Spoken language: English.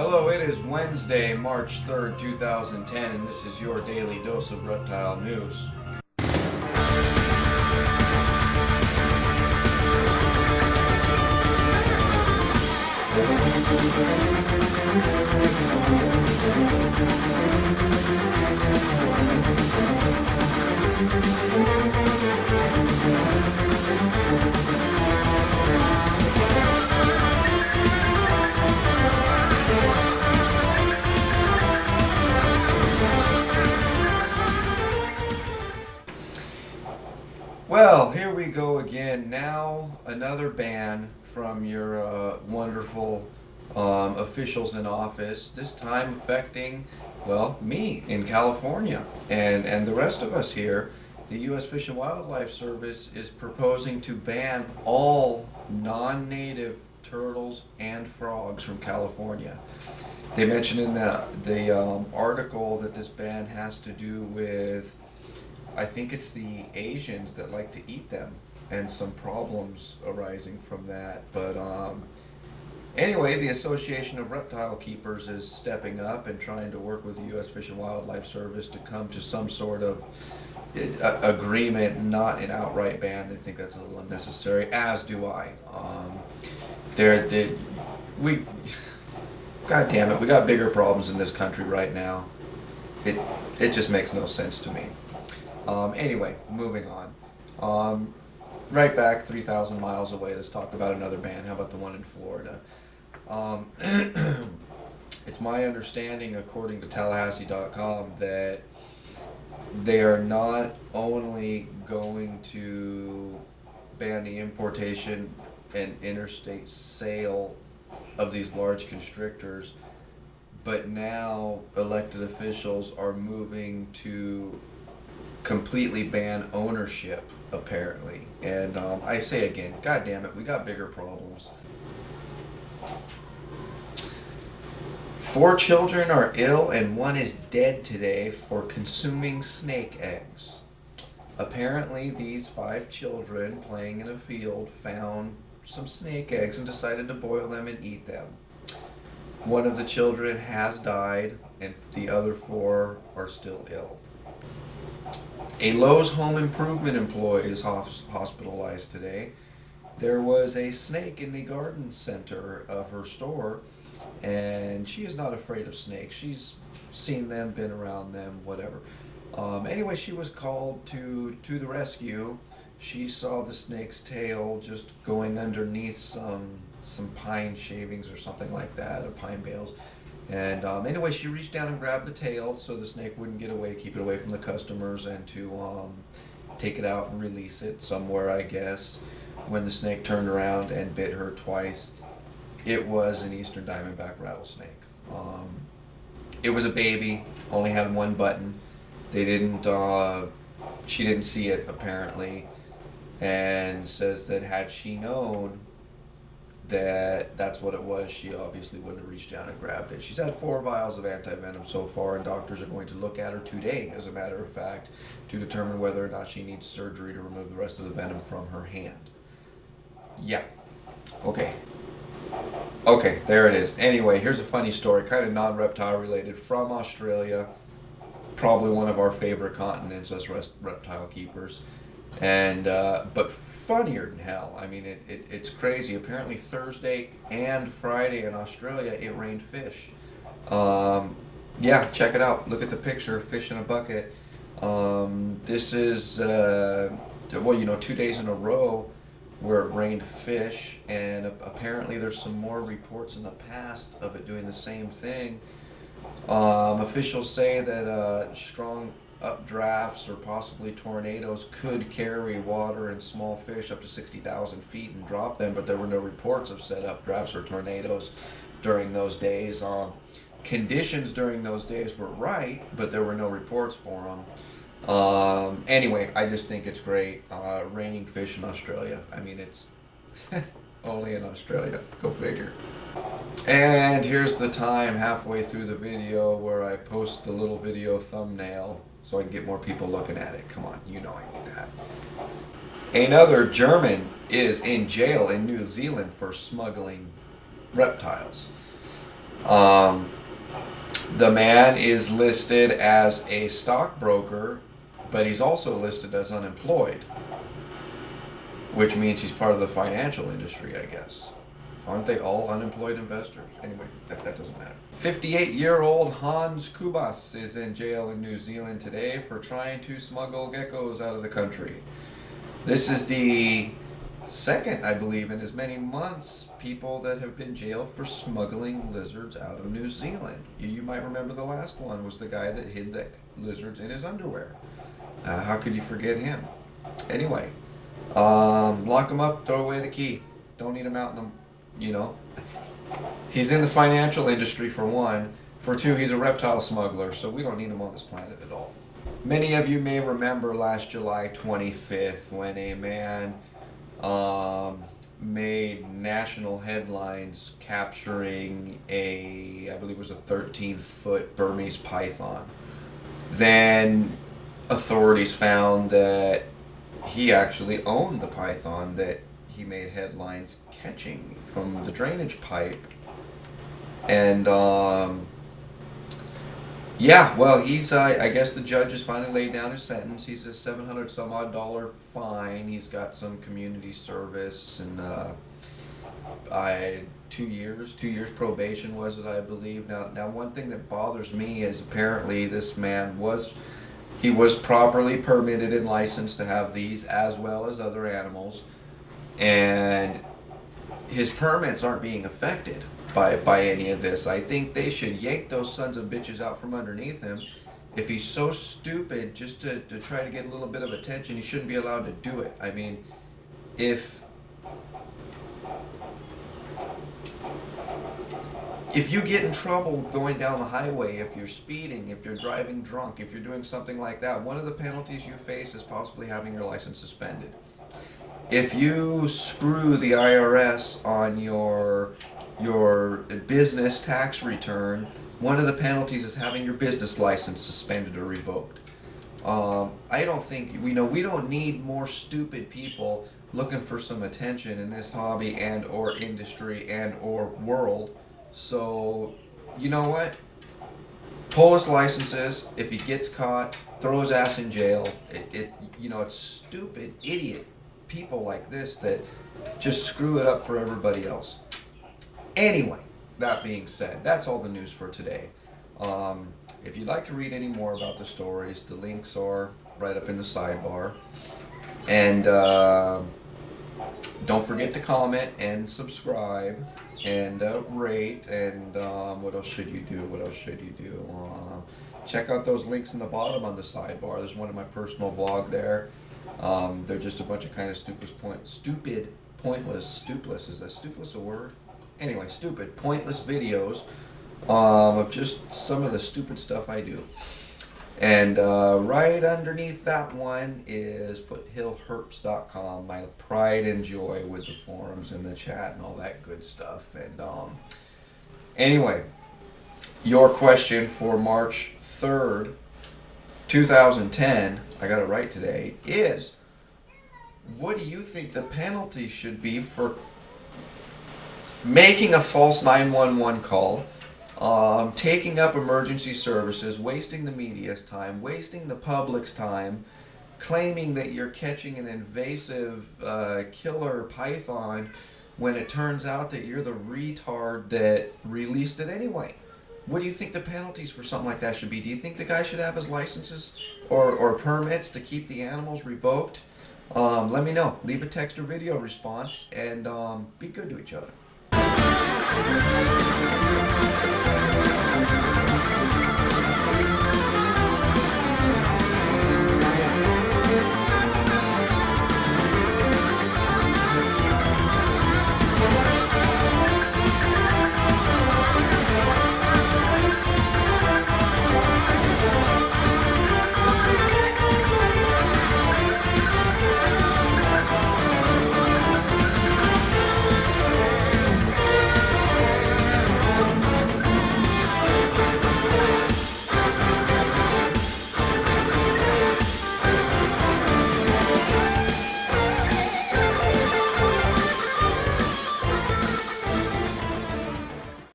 Hello, it is Wednesday, March 3rd, 2010, and this is your daily dose of reptile news. Well, here we go again. Now another ban from your wonderful officials in office, this time affecting, well, me in California and the rest of us here. The U.S. Fish and Wildlife Service is proposing to ban all non-native turtles and frogs from California. They mentioned in the article that this ban has to do with, I think it's the Asians that like to eat them and some problems arising from that. But anyway, the Association of Reptile Keepers is stepping up and trying to work with the U.S. Fish and Wildlife Service to come to some sort of agreement, not an outright ban. They think that's a little unnecessary, as do I. God damn it, we got bigger problems in this country right now. It just makes no sense to me. Anyway, moving on. Right back 3,000 miles away, let's talk about another ban. How about the one in Florida? It's my understanding, according to Tallahassee.com, that they are not only going to ban the importation and interstate sale of these large constrictors, but now elected officials are moving to completely ban ownership, apparently. And I say again, God damn it, we got bigger problems. 4 children are ill and 1 is dead today for consuming snake eggs. Apparently these 5 children playing in a field found some snake eggs and decided to boil them and eat them. One of the children has died and the other 4 are still ill. A Lowe's home improvement employee is hospitalized today. There was a snake in the garden center of her store, and she is not afraid of snakes. She's seen them, been around them, whatever. Anyway, she was called to the rescue. She saw the snake's tail just going underneath some pine shavings or something like that, or pine bales. And anyway, she reached down and grabbed the tail so the snake wouldn't get away, keep it away from the customers, and to take it out and release it somewhere, I guess. When the snake turned around and bit her twice, it was an eastern diamondback rattlesnake. It was a baby, only had 1 button. They didn't, she didn't see it apparently, and says that had she known that that's what it was, she obviously wouldn't have reached down and grabbed it. She's had 4 vials of anti-venom so far, and doctors are going to look at her today, as a matter of fact, to determine whether or not she needs surgery to remove the rest of the venom from her hand. Yeah. Okay, there it is. Anyway, here's a funny story, kind of non-reptile related, from Australia. Probably one of our favorite continents, us reptile keepers. And but funnier than hell. I mean, it's crazy. Apparently Thursday and Friday in Australia it rained fish. Yeah, check it out. Look at the picture. Fish in a bucket. This is well, 2 days in a row where it rained fish, and apparently there's some more reports in the past of it doing the same thing. Officials say that strong updrafts or possibly tornadoes could carry water and small fish up to 60,000 feet and drop them, but there were no reports of said updrafts or tornadoes during those days. Conditions during those days were right, but there were no reports for them. Anyway, I just think it's great. Raining fish in Australia. I mean, it's only in Australia. Go figure. And here's the time halfway through the video where I post the little video thumbnail so I can get more people looking at it. Come on, you know I need that. Another German is in jail in New Zealand for smuggling reptiles. The man is listed as a stockbroker, but he's also listed as unemployed, which means he's part of the financial industry, I guess. Aren't they all unemployed investors? Anyway, that doesn't matter. 58-year-old Hans Kubas is in jail in New Zealand today for trying to smuggle geckos out of the country. This is the second, I believe, in as many months, people that have been jailed for smuggling lizards out of New Zealand. You might remember the last one was the guy that hid the lizards in his underwear. How could you forget him? Anyway, lock him up, throw away the key. Don't need him out in the, He's in the financial industry for one. For two, he's a reptile smuggler, so we don't need him on this planet at all. Many of you may remember last July 25th when a man made national headlines capturing I believe it was a 13-foot Burmese python. Then authorities found that he actually owned the python that he made headlines catching from the drainage pipe. And he's I guess the judge has finally laid down his sentence. He's a $700 some odd fine. He's got some community service and 2 years probation was it, I believe. Now one thing that bothers me is apparently this man was properly permitted and licensed to have these as well as other animals, and his permits aren't being affected by any of this. I think they should yank those sons of bitches out from underneath him. If he's so stupid just to try to get a little bit of attention, he shouldn't be allowed to do it. I mean, if you get in trouble going down the highway, if you're speeding, if you're driving drunk, if you're doing something like that, one of the penalties you face is possibly having your license suspended. If you screw the IRS on your business tax return, one of the penalties is having your business license suspended or revoked. I don't think we don't need more stupid people looking for some attention in this hobby and or industry and or world. So, you know what? Pull his licenses. If he gets caught, throw his ass in jail. It's stupid, idiot people like this that just screw it up for everybody else. Anyway, that being said, that's all the news for today. If you'd like to read any more about the stories, the links are right up in the sidebar. And don't forget to comment and subscribe and rate. And what else should you do? Check out those links in the bottom on the sidebar. There's one of my personal vlog there. They're just a bunch of kind of pointless, is that stupidless a word? Anyway, stupid, pointless videos of just some of the stupid stuff I do. And right underneath that one is foothillherps.com, my pride and joy with the forums and the chat and all that good stuff. And anyway, your question for March 3rd, 2010, I got it right today, is what do you think the penalty should be for making a false 911 call, taking up emergency services, wasting the media's time, wasting the public's time, claiming that you're catching an invasive killer python when it turns out that you're the retard that released it anyway? What do you think the penalties for something like that should be? Do you think the guy should have his licenses or permits to keep the animals revoked? Let me know. Leave a text or video response, and be good to each other.